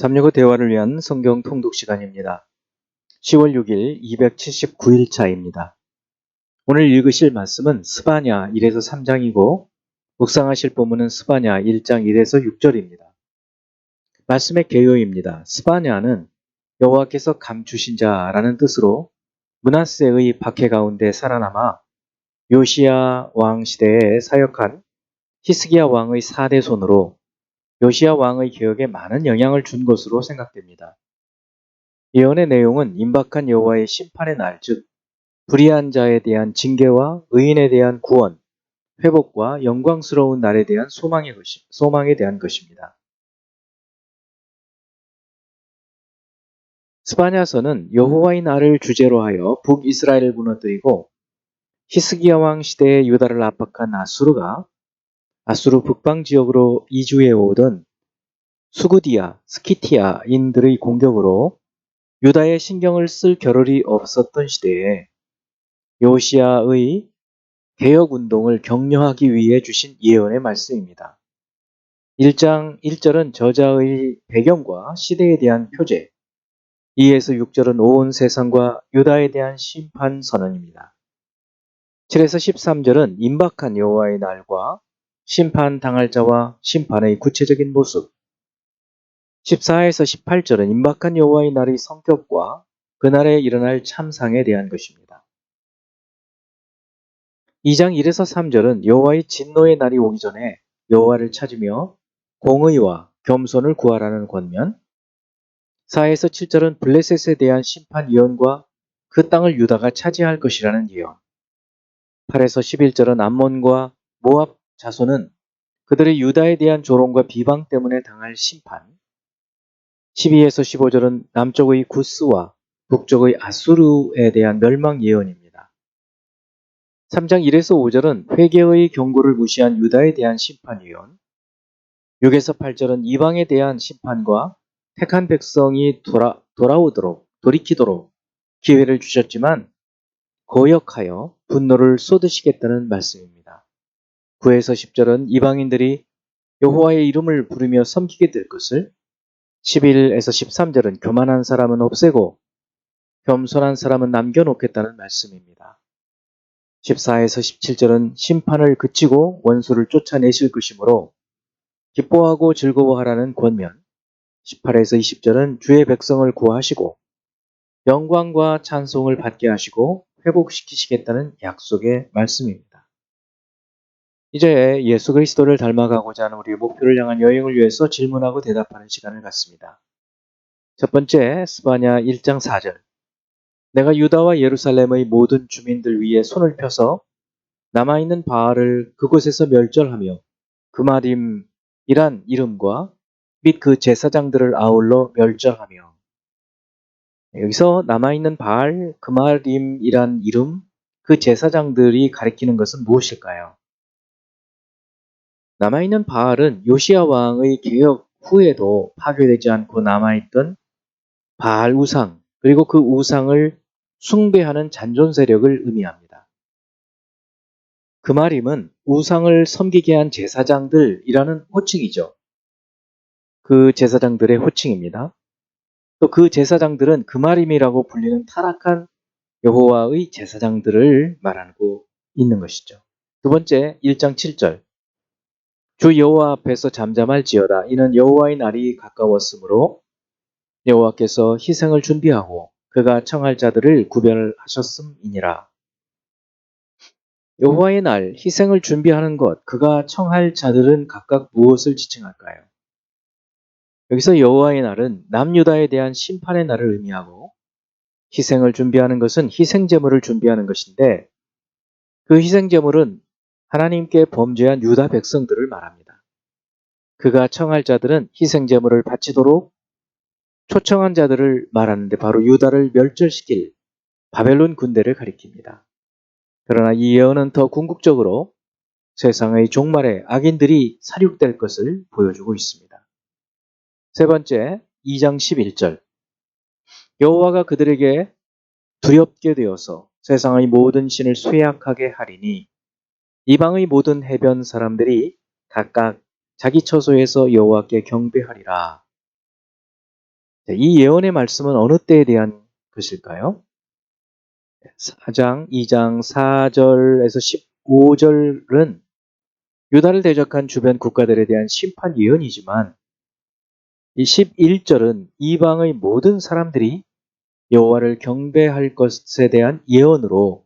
365 대화를 위한 성경 통독 시간입니다. 10월 6일 279일 차입니다. 오늘 읽으실 말씀은 스바냐 1에서 3장이고 묵상하실 본문은 스바냐 1장 1에서 6절입니다. 말씀의 개요입니다. 스바냐는 여호와께서 감추신 자라는 뜻으로 므낫세의 박해 가운데 살아남아 요시야 왕 시대에 사역한 히스기야 왕의 4대 손으로 요시야 왕의 개혁에 많은 영향을 준 것으로 생각됩니다. 예언의 내용은 임박한 여호와의 심판의 날, 즉 불의한 자에 대한 징계와 의인에 대한 구원, 회복과 영광스러운 날에 대한 소망에 대한 것입니다. 스바냐서는 여호와의 날을 주제로 하여 북이스라엘을 무너뜨리고 히스기야 왕 시대에 유다를 압박한 아수르가 아수르 북방 지역으로 이주해 오던 수구디아, 스키티아인들의 공격으로 유다의 신경을 쓸 겨를이 없었던 시대에 요시야의 개혁운동을 격려하기 위해 주신 예언의 말씀입니다. 1장 1절은 저자의 배경과 시대에 대한 표제, 2에서 6절은 온 세상과 유다에 대한 심판 선언입니다. 7에서 13절은 임박한 여호와의 날과 심판당할 자와 심판의 구체적인 모습, 14에서 18절은 임박한 여호와의 날의 성격과 그날에 일어날 참상에 대한 것입니다. 2장 1에서 3절은 여호와의 진노의 날이 오기 전에 여호와를 찾으며 공의와 겸손을 구하라는 권면, 4에서 7절은 블레셋에 대한 심판 예언과 그 땅을 유다가 차지할 것이라는 예언, 8에서 11절은 암몬과 모압 자손은 그들의 유다에 대한 조롱과 비방 때문에 당할 심판, 12에서 15절은 남쪽의 구스와 북쪽의 아수르에 대한 멸망 예언입니다. 3장 1에서 5절은 회개의 경고를 무시한 유다에 대한 심판 예언, 6에서 8절은 이방에 대한 심판과 택한 백성이 돌이키도록 기회를 주셨지만 거역하여 분노를 쏟으시겠다는 말씀입니다. 9에서 10절은 이방인들이 여호와의 이름을 부르며 섬기게 될 것을, 11에서 13절은 교만한 사람은 없애고 겸손한 사람은 남겨놓겠다는 말씀입니다. 14에서 17절은 심판을 그치고 원수를 쫓아내실 것이므로 기뻐하고 즐거워하라는 권면, 18에서 20절은 주의 백성을 구하시고 영광과 찬송을 받게 하시고 회복시키시겠다는 약속의 말씀입니다. 이제 예수 그리스도를 닮아가고자 하는 우리의 목표를 향한 여행을 위해서 질문하고 대답하는 시간을 갖습니다. 첫 번째, 스바냐 1장 4절. 내가 유다와 예루살렘의 모든 주민들 위에 손을 펴서 남아있는 바알을 그곳에서 멸절하며 그마림이란 이름과 및 그 제사장들을 아울러 멸절하며. 여기서 남아있는 바알, 그마림이란 이름, 그 제사장들이 가리키는 것은 무엇일까요? 남아있는 바알은 요시야 왕의 개혁 후에도 파괴되지 않고 남아있던 바알 우상, 그리고 그 우상을 숭배하는 잔존 세력을 의미합니다. 그마림은 우상을 섬기게 한 제사장들이라는 호칭이죠. 그 제사장들의 호칭입니다. 또 그 제사장들은 그마림이라고 불리는 타락한 여호와의 제사장들을 말하고 있는 것이죠. 두 번째, 1장 7절. 주 여호와 앞에서 잠잠할지어다. 이는 여호와의 날이 가까웠으므로 여호와께서 희생을 준비하고 그가 청할 자들을 구별하셨음이니라. 여호와의 날, 희생을 준비하는 것, 그가 청할 자들은 각각 무엇을 지칭할까요? 여기서 여호와의 날은 남유다에 대한 심판의 날을 의미하고 희생을 준비하는 것은 희생제물을 준비하는 것인데 그 희생제물은 하나님께 범죄한 유다 백성들을 말합니다. 그가 청할 자들은 희생제물을 바치도록 초청한 자들을 말하는데 바로 유다를 멸절시킬 바벨론 군대를 가리킵니다. 그러나 이 예언은 더 궁극적으로 세상의 종말에 악인들이 살육될 것을 보여주고 있습니다. 세 번째, 2장 11절. 여호와가 그들에게 두렵게 되어서 세상의 모든 신을 쇠약하게 하리니 이방의 모든 해변 사람들이 각각 자기 처소에서 여호와께 경배하리라. 이 예언의 말씀은 어느 때에 대한 것일까요? 4장, 2장 4절에서 15절은 유다를 대적한 주변 국가들에 대한 심판 예언이지만 이 11절은 이방의 모든 사람들이 여호와를 경배할 것에 대한 예언으로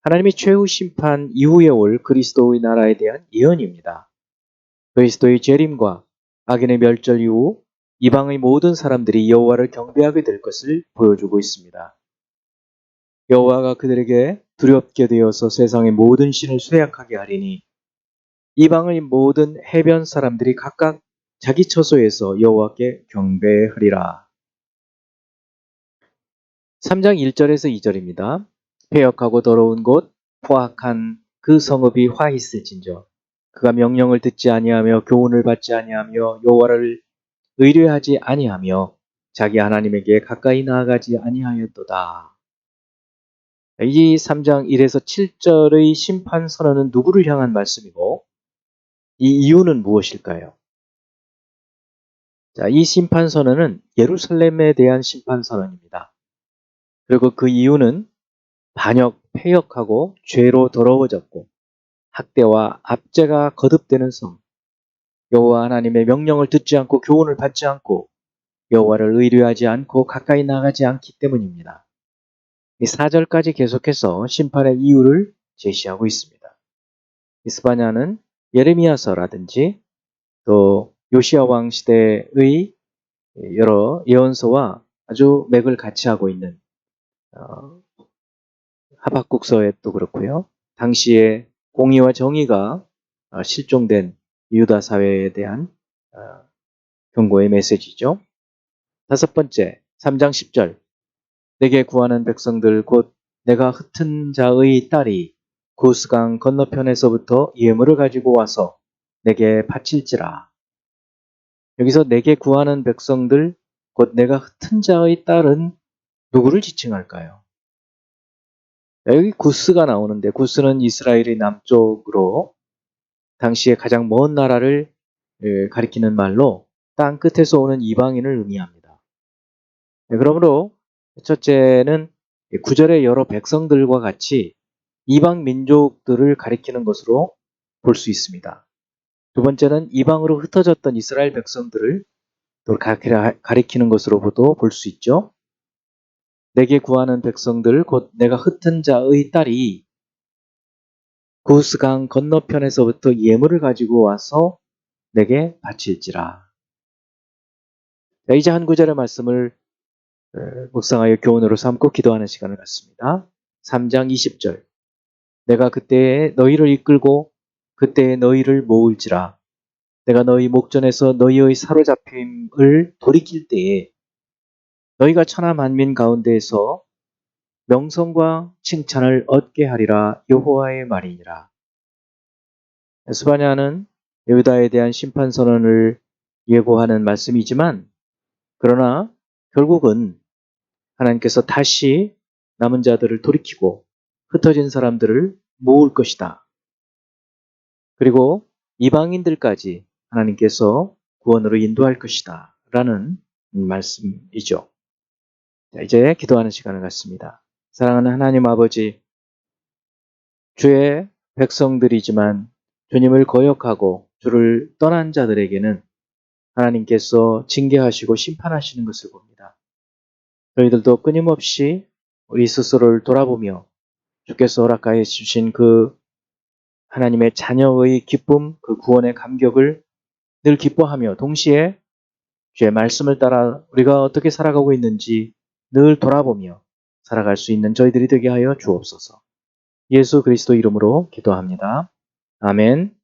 하나님의 최후 심판 이후에 올 그리스도의 나라에 대한 예언입니다. 그리스도의 재림과 악인의 멸절 이후 이방의 모든 사람들이 여호와를 경배하게 될 것을 보여주고 있습니다. 여호와가 그들에게 두렵게 되어서 세상의 모든 신을 쇠약하게 하리니 이방의 모든 해변 사람들이 각각 자기 처소에서 여호와께 경배하리라. 3장 1절에서 2절입니다. 패역하고 더러운 곳 포악한 그 성읍이 화 있을진저 그가 명령을 듣지 아니하며 교훈을 받지 아니하며 여호와를 의뢰하지 아니하며 자기 하나님에게 가까이 나아가지 아니하였도다. 이 3장 1에서 7절의 심판 선언은 누구를 향한 말씀이고 이 이유는 무엇일까요? 자, 이 심판 선언은 예루살렘에 대한 심판 선언입니다. 그리고 그 이유는 반역, 패역하고 죄로 더러워졌고 학대와 압제가 거듭되는 성, 여호와 하나님의 명령을 듣지 않고 교훈을 받지 않고 여호와를 의뢰하지 않고 가까이 나가지 않기 때문입니다. 이 4절까지 계속해서 심판의 이유를 제시하고 있습니다. 이스바냐는 예레미야서라든지 또 요시야 왕 시대의 여러 예언서와 아주 맥을 같이 하고 있는 하박국서에도 그렇고요. 당시에 공의와 정의가 실종된 유다 사회에 대한 경고의 메시지죠. 다섯 번째, 3장 10절. 내게 구하는 백성들 곧 내가 흩은 자의 딸이 구스강 건너편에서부터 예물을 가지고 와서 내게 바칠지라. 여기서 내게 구하는 백성들 곧 내가 흩은 자의 딸은 누구를 지칭할까요? 여기 구스가 나오는데 구스는 이스라엘의 남쪽으로 당시에 가장 먼 나라를 가리키는 말로 땅 끝에서 오는 이방인을 의미합니다. 그러므로 첫째는 구절의 여러 백성들과 같이 이방 민족들을 가리키는 것으로 볼 수 있습니다. 두 번째는 이방으로 흩어졌던 이스라엘 백성들을 또 가리키는 것으로도 볼 수 있죠. 내게 구하는 백성들 곧 내가 흩은 자의 딸이 구스강 건너편에서부터 예물을 가지고 와서 내게 바칠지라. 이제 한 구절의 말씀을 묵상하여 교훈으로 삼고 기도하는 시간을 갖습니다. 3장 20절. 내가 그때에 너희를 이끌고 그때에 너희를 모을지라. 내가 너희 목전에서 너희의 사로잡힘을 돌이킬 때에 너희가 천하 만민 가운데에서 명성과 칭찬을 얻게 하리라. 여호와의 말이니라. 스바냐는 유다에 대한 심판 선언을 예고하는 말씀이지만 그러나 결국은 하나님께서 다시 남은 자들을 돌이키고 흩어진 사람들을 모을 것이다. 그리고 이방인들까지 하나님께서 구원으로 인도할 것이다. 라는 말씀이죠. 자, 이제 기도하는 시간을 갖습니다. 사랑하는 하나님 아버지, 주의 백성들이지만 주님을 거역하고 주를 떠난 자들에게는 하나님께서 징계하시고 심판하시는 것을 봅니다. 저희들도 끊임없이 우리 스스로를 돌아보며 주께서 허락하여 주신 그 하나님의 자녀의 기쁨, 그 구원의 감격을 늘 기뻐하며 동시에 주의 말씀을 따라 우리가 어떻게 살아가고 있는지 늘 돌아보며 살아갈 수 있는 저희들이 되게 하여 주옵소서. 예수 그리스도 이름으로 기도합니다. 아멘.